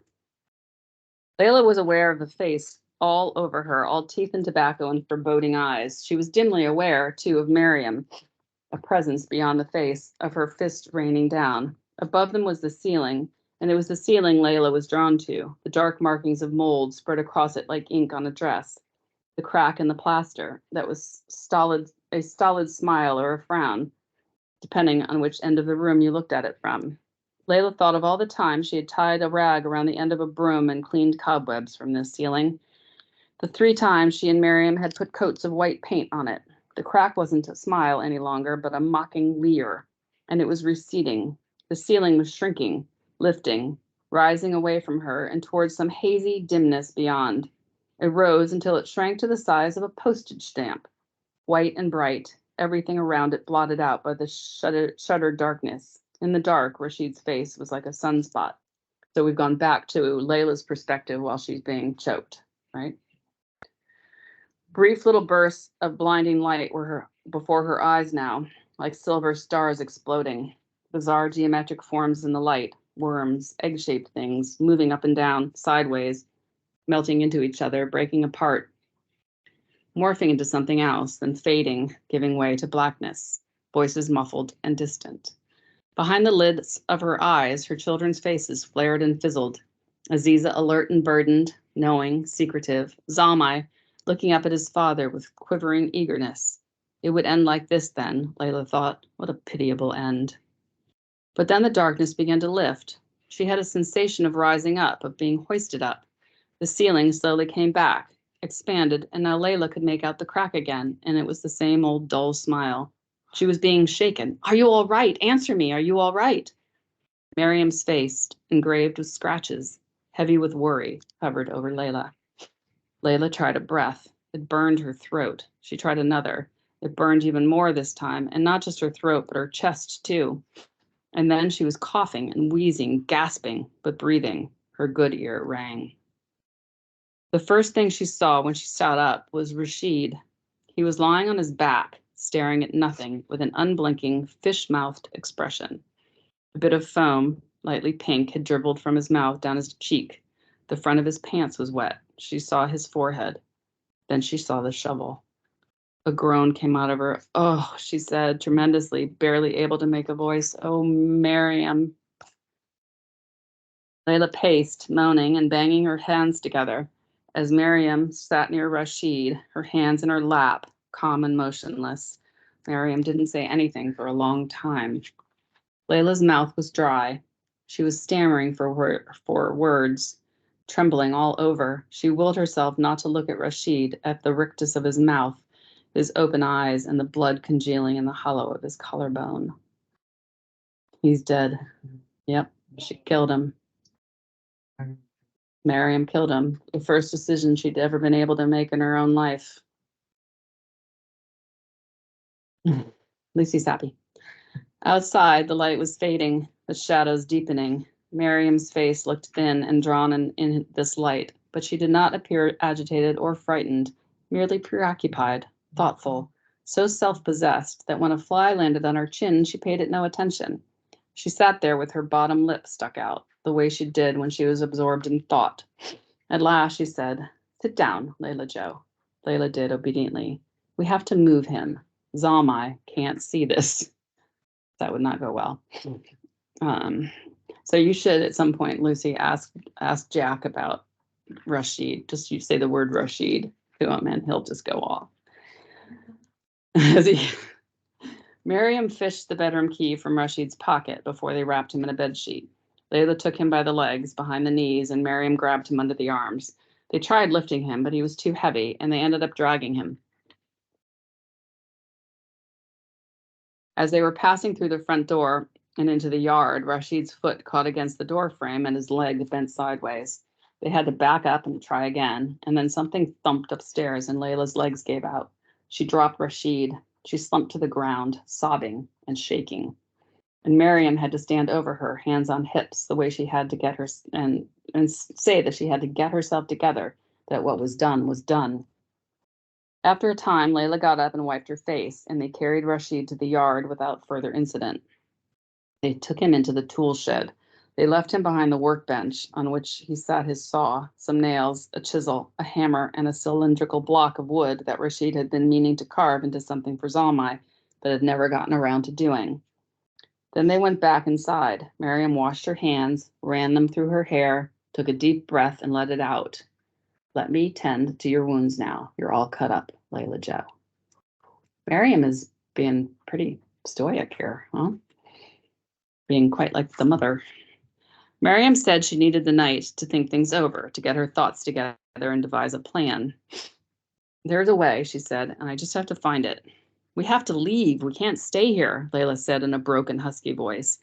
Layla was aware of the face all over her, all teeth and tobacco and foreboding eyes. She was dimly aware, too, of Miriam, a presence beyond the face, of her fist raining down. Above them was the ceiling, and it was the ceiling Layla was drawn to, the dark markings of mold spread across it like ink on a dress, the crack in the plaster that was a stolid smile or a frown, depending on which end of the room you looked at it from. Layla thought of all the time she had tied a rag around the end of a broom and cleaned cobwebs from this ceiling. The 3 times she and Miriam had put coats of white paint on it. The crack wasn't a smile any longer, but a mocking leer, and it was receding. The ceiling was shrinking, lifting, rising away from her and towards some hazy dimness beyond. It rose until it shrank to the size of a postage stamp, white and bright, everything around it blotted out by the shuttered darkness. In the dark, Rashid's face was like a sunspot. So we've gone back to Layla's perspective while she's being choked, right? Brief little bursts of blinding light were before her eyes now, like silver stars exploding. Bizarre geometric forms in the light, worms, egg-shaped things, moving up and down, sideways, melting into each other, breaking apart, morphing into something else, then fading, giving way to blackness, voices muffled and distant. Behind the lids of her eyes, her children's faces flared and fizzled. Aziza alert and burdened, knowing, secretive. Zalmai looking up at his father with quivering eagerness. It would end like this then, Layla thought. What a pitiable end. But then the darkness began to lift. She had a sensation of rising up, of being hoisted up. The ceiling slowly came back, expanded, and now Layla could make out the crack again, and it was the same old dull smile. She was being shaken. Are you all right? Answer me. Are you all right? Miriam's face, engraved with scratches, heavy with worry, hovered over Layla. Layla tried a breath. It burned her throat. She tried another. It burned even more this time, and not just her throat, but her chest, too. And then she was coughing and wheezing, gasping, but breathing. Her good ear rang. The first thing she saw when she sat up was Rashid. He was lying on his back, staring at nothing with an unblinking, fish-mouthed expression. A bit of foam, lightly pink, had dribbled from his mouth down his cheek. The front of his pants was wet. She saw his forehead. Then she saw the shovel. A groan came out of her. Oh, she said, tremendously, barely able to make a voice. Oh, Miriam. Layla paced, moaning and banging her hands together, as Miriam sat near Rashid, her hands in her lap, calm and motionless. Miriam didn't say anything for a long time. Layla's mouth was dry. She was stammering for words, trembling all over. She willed herself not to look at Rashid, at the rictus of his mouth, his open eyes, and the blood congealing in the hollow of his collarbone. He's dead. Yep, she killed him. Miriam killed him. The first decision she'd ever been able to make in her own life. At least he's happy. Outside, the light was fading, the shadows deepening. Miriam's face looked thin and drawn in this light, but she did not appear agitated or frightened, merely preoccupied, thoughtful, so self-possessed that when a fly landed on her chin, she paid it no attention. She sat there with her bottom lip stuck out, the way she did when she was absorbed in thought. At last, she said, "Sit down, Layla Joe." Layla did obediently. "We have to move him. Zalmai can't see this." That would not go well. So you should, at some point, Lucy, ask Jack about Rashid. Just you say the word Rashid to him, and he'll just go off. Miriam fished the bedroom key from Rashid's pocket before they wrapped him in a bedsheet. Layla took him by the legs, behind the knees, and Miriam grabbed him under the arms. They tried lifting him, but he was too heavy, and they ended up dragging him. As they were passing through the front door and into the yard, Rashid's foot caught against the door frame and his leg bent sideways. They had to back up and try again, and then something thumped upstairs and Layla's legs gave out. She dropped Rashid. She slumped to the ground, sobbing and shaking. and Miriam had to stand over her, hands on hips, the way she had to get her and say that she had to get herself together, that what was done was done. After a time, Layla got up and wiped her face, and they carried Rashid to the yard without further incident. They took him into the tool shed. They left him behind the workbench on which he sat his saw, some nails, a chisel, a hammer, and a cylindrical block of wood that Rashid had been meaning to carve into something for Zalmai, but had never gotten around to doing. Then they went back inside. Miriam washed her hands, ran them through her hair, took a deep breath, and let it out. Let me tend to your wounds now. You're all cut up, Layla Joe. Miriam is being pretty stoic here, huh? Being quite like the mother. Miriam said she needed the night to think things over, to get her thoughts together and devise a plan. There's a way, she said, and I just have to find it. We have to leave. We can't stay here, Layla said in a broken, husky voice.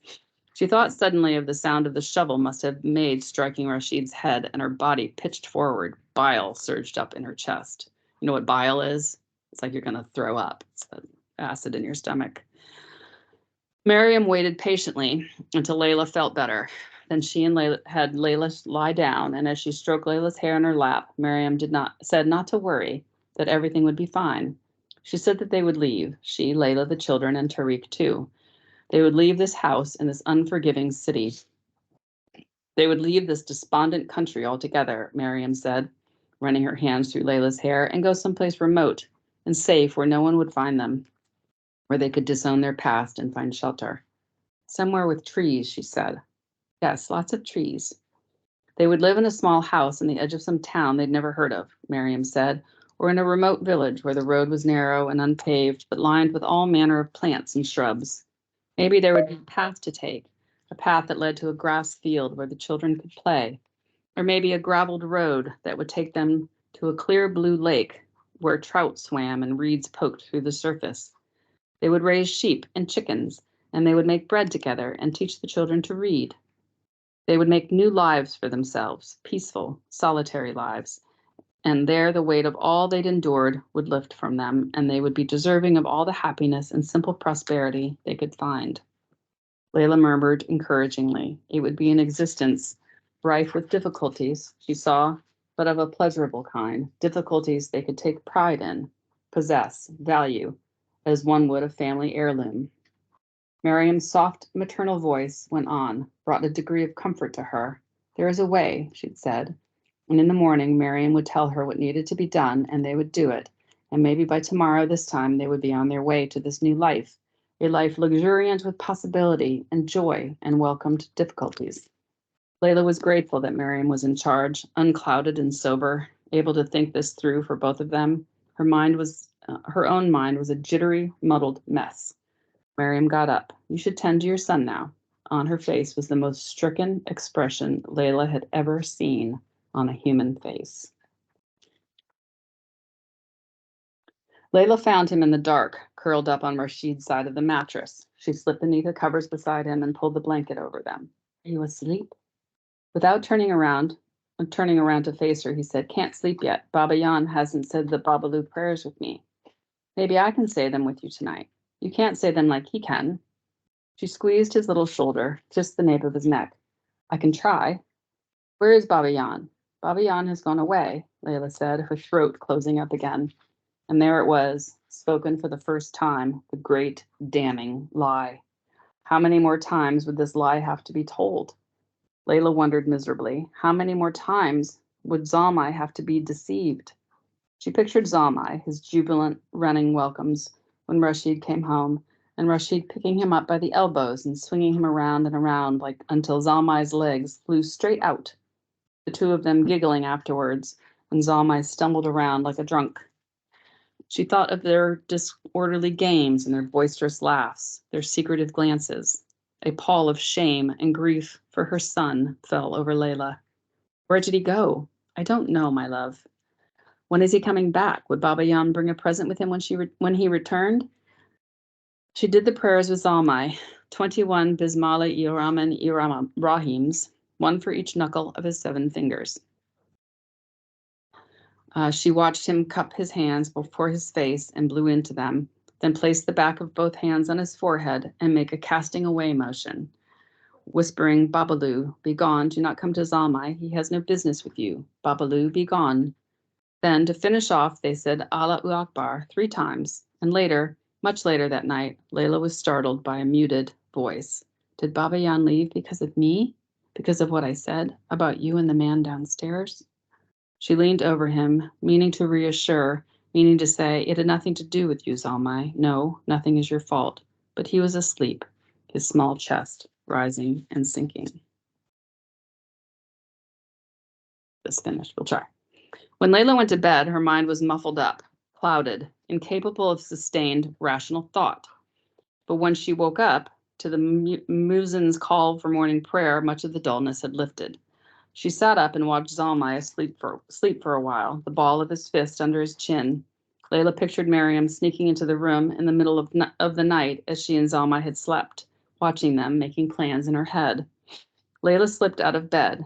She thought suddenly of the sound of the shovel must have made striking Rashid's head, and her body pitched forward. Bile surged up in her chest. You know what bile is? It's like you're going to throw up. It's the acid in your stomach. Miriam waited patiently until Layla felt better. Then she and Layla had Layla lie down, and as she stroked Layla's hair in her lap, Miriam said not to worry, that everything would be fine. She said that they would leave, she, Layla, the children, and Tariq too. They would leave this house in this unforgiving city. They would leave this despondent country altogether, Miriam said, running her hands through Layla's hair, and go someplace remote and safe where no one would find them, where they could disown their past and find shelter. Somewhere with trees, she said. Yes, lots of trees. They would live in a small house on the edge of some town they'd never heard of, Miriam said, or in a remote village where the road was narrow and unpaved, but lined with all manner of plants and shrubs. Maybe there would be a path to take, a path that led to a grass field where the children could play, or maybe a graveled road that would take them to a clear blue lake where trout swam and reeds poked through the surface. They would raise sheep and chickens, and they would make bread together and teach the children to read. They would make new lives for themselves, peaceful, solitary lives, and there the weight of all they'd endured would lift from them, and they would be deserving of all the happiness and simple prosperity they could find. Layla murmured encouragingly. It would be an existence rife with difficulties, she saw, but of a pleasurable kind, difficulties they could take pride in, possess, value, as one would a family heirloom. Miriam's soft maternal voice went on, brought a degree of comfort to her. There is a way, she'd said, and in the morning Miriam would tell her what needed to be done, and they would do it, and maybe by tomorrow this time they would be on their way to this new life, a life luxuriant with possibility and joy and welcomed difficulties. Layla was grateful that Miriam was in charge, unclouded and sober, able to think this through for both of them. Her own mind was a jittery, muddled mess. Miriam got up. You should tend to your son now. On her face was the most stricken expression Layla had ever seen on a human face. Layla found him in the dark, curled up on Rashid's side of the mattress. She slipped beneath the covers beside him and pulled the blanket over them. Are you asleep? Without turning around to face her, he said, Can't sleep yet. Baba Yan hasn't said the Babalu prayers with me. Maybe I can say them with you tonight. You can't say them like he can. She squeezed his little shoulder, just the nape of his neck. I can try. Where is Baba Yan? Baba Yan has gone away, Layla said, her throat closing up again. And there it was, spoken for the first time, the great damning lie. How many more times would this lie have to be told? Layla wondered miserably. How many more times would Zalmai have to be deceived? She pictured Zalmai, his jubilant running welcomes when Rashid came home, and Rashid picking him up by the elbows and swinging him around and around like until Zalmai's legs flew straight out. The two of them giggling afterwards when Zalmai stumbled around like a drunk. She thought of their disorderly games and their boisterous laughs, their secretive glances. A pall of shame and grief for her son fell over Layla. Where did he go? I don't know, my love. When is he coming back? Would Baba Yan bring a present with him when he returned? She did the prayers with Zalmai, 21 Bismillah Rahims, one for each knuckle of his 7 fingers. She watched him cup his hands before his face and blew into them, then place the back of both hands on his forehead and make a casting away motion, whispering, Babalu, be gone, do not come to Zalmai, he has no business with you. Babalu, be gone. Then, to finish off, they said Allahu Akbar 3 times, and later, much later that night, Layla was startled by a muted voice. Did Baba Yan leave because of me? Because of what I said about you and the man downstairs? She leaned over him, meaning to reassure, meaning to say, it had nothing to do with you, Zalmai. No, nothing is your fault. But he was asleep, his small chest rising and sinking. This finished. We'll try. When Layla went to bed, her mind was muffled up, clouded, incapable of sustained, rational thought. But when she woke up to the muezzin's call for morning prayer, much of the dullness had lifted. She sat up and watched Zalmai sleep for a while, the ball of his fist under his chin. Layla pictured Miriam sneaking into the room in the middle of the night as she and Zalmai had slept, watching them, making plans in her head. Layla slipped out of bed.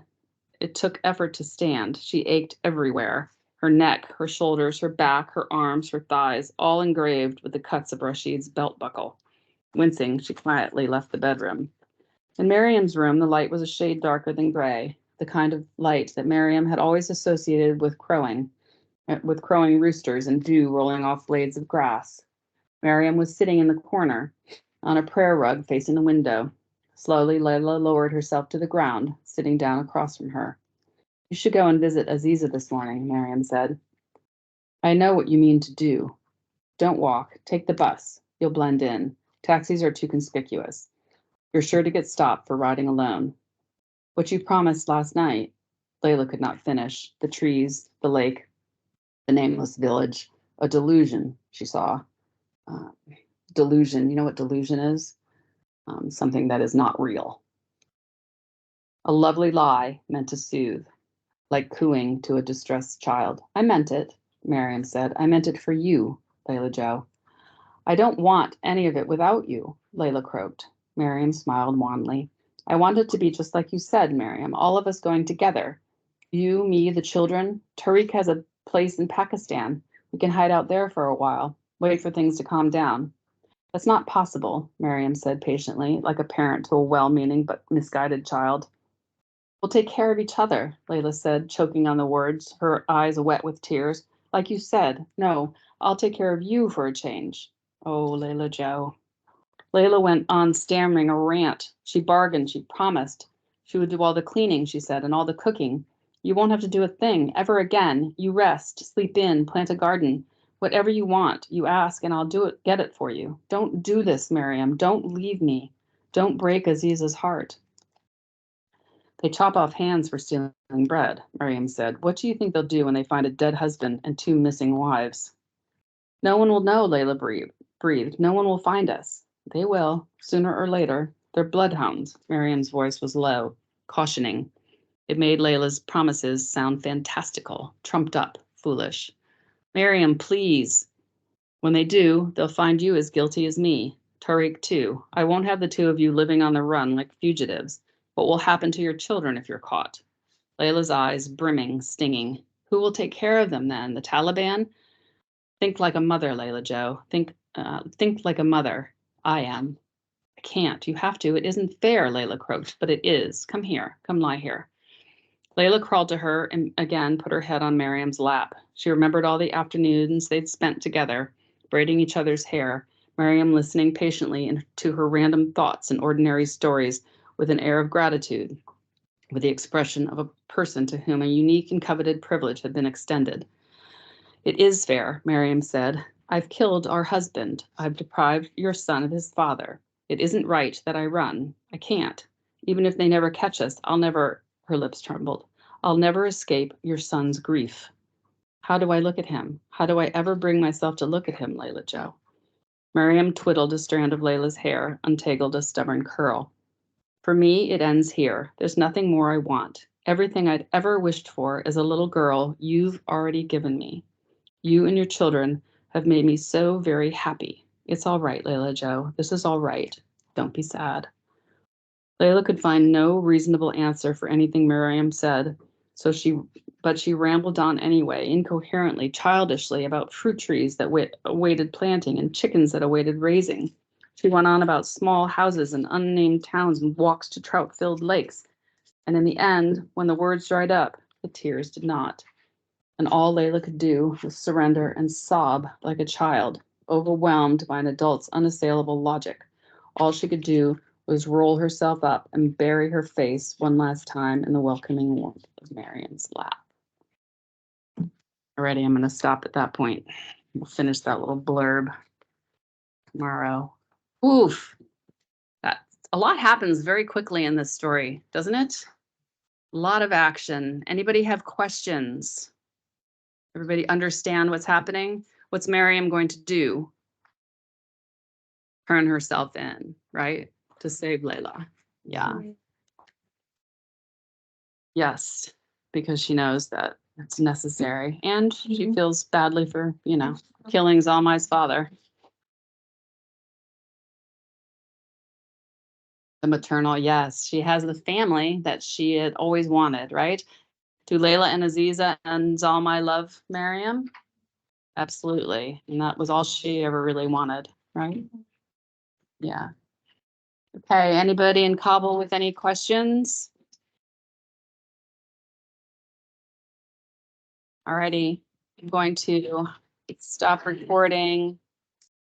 It took effort to stand. She ached everywhere. Her neck, her shoulders, her back, her arms, her thighs, all engraved with the cuts of Rashid's belt buckle. Wincing, she quietly left the bedroom. In Miriam's room, the light was a shade darker than gray, the kind of light that Miriam had always associated with crowing roosters and dew rolling off blades of grass. Miriam was sitting in the corner on a prayer rug facing the window. Slowly, Layla lowered herself to the ground, sitting down across from her. You should go and visit Aziza this morning, Miriam said. I know what you mean to do. Don't walk. Take the bus. You'll blend in. Taxis are too conspicuous. You're sure to get stopped for riding alone. What you promised last night, Layla could not finish. The trees, the lake, the nameless village, a delusion, she saw. Delusion, you know what delusion is? Something that is not real. A lovely lie meant to soothe, like cooing to a distressed child. I meant it, Miriam said. I meant it for you, Layla Joe. I don't want any of it without you, Layla croaked. Miriam smiled wanly. I want it to be just like you said, Miriam, all of us going together. You, me, the children. Tariq has a place in Pakistan. We can hide out there for a while, wait for things to calm down. That's not possible, Miriam said patiently, like a parent to a well-meaning but misguided child. We'll take care of each other, Layla said, choking on the words, her eyes wet with tears. Like you said, no, I'll take care of you for a change. Oh, Layla Joe. Layla went on stammering a rant. She bargained, she promised. She would do all the cleaning, she said, and all the cooking. You won't have to do a thing ever again. You rest, sleep in, plant a garden. Whatever you want, you ask, and I'll get it for you. Don't do this, Miriam. Don't leave me. Don't break Aziza's heart. They chop off hands for stealing bread, Miriam said. What do you think they'll do when they find a dead husband and 2 missing wives? No one will know, Layla breathed. No one will find us. They will, sooner or later. They're bloodhounds. Miriam's voice was low, cautioning. It made Layla's promises sound fantastical, trumped up, foolish. Miriam, please. When they do, they'll find you as guilty as me. Tariq, too. I won't have the 2 of you living on the run like fugitives. What will happen to your children if you're caught? Layla's eyes brimming, stinging. Who will take care of them then? The Taliban? Think like a mother, Layla Joe. Think like a mother. I am. I can't. You have to. It isn't fair, Layla croaked, but it is. Come here. Come lie here. Layla crawled to her and again put her head on Miriam's lap. She remembered all the afternoons they'd spent together, braiding each other's hair, Miriam listening patiently to her random thoughts and ordinary stories with an air of gratitude, with the expression of a person to whom a unique and coveted privilege had been extended. It is fair, Miriam said. I've killed our husband. I've deprived your son of his father. It isn't right that I run. I can't. Even if they never catch us, I'll never, her lips trembled, I'll never escape your son's grief. How do I look at him? How do I ever bring myself to look at him, Layla Joe? Miriam twiddled a strand of Layla's hair, untangled a stubborn curl. For me, it ends here. There's nothing more I want. Everything I'd ever wished for as a little girl, you've already given me. You and your children have made me so very happy. It's all right, Layla Joe. This is all right. Don't be sad. Layla could find no reasonable answer for anything Miriam said. But she rambled on anyway, incoherently, childishly, about fruit trees that awaited planting and chickens that awaited raising. She went on about small houses and unnamed towns and walks to trout-filled lakes. And in the end, when the words dried up, the tears did not. And all Layla could do was surrender and sob like a child, overwhelmed by an adult's unassailable logic. All she could do was roll herself up and bury her face one last time in the welcoming warmth of Marian's lap. Alrighty, I'm going to stop at that point. We'll finish that little blurb tomorrow. Oof. A lot happens very quickly in this story, doesn't it? A lot of action. Anybody have questions? Everybody understand what's happening? What's Miriam going to do? Turn herself in, right? To save Layla. Yeah. Yes, because she knows that it's necessary. And she feels badly for, killing Zalmai's father. The maternal, yes. She has the family that she had always wanted, right? Do Layla and Aziza and Zalmai love Miriam? Absolutely. And that was all she ever really wanted, right? Yeah. Okay, anybody in Kabul with any questions? Alrighty, I'm going to stop recording.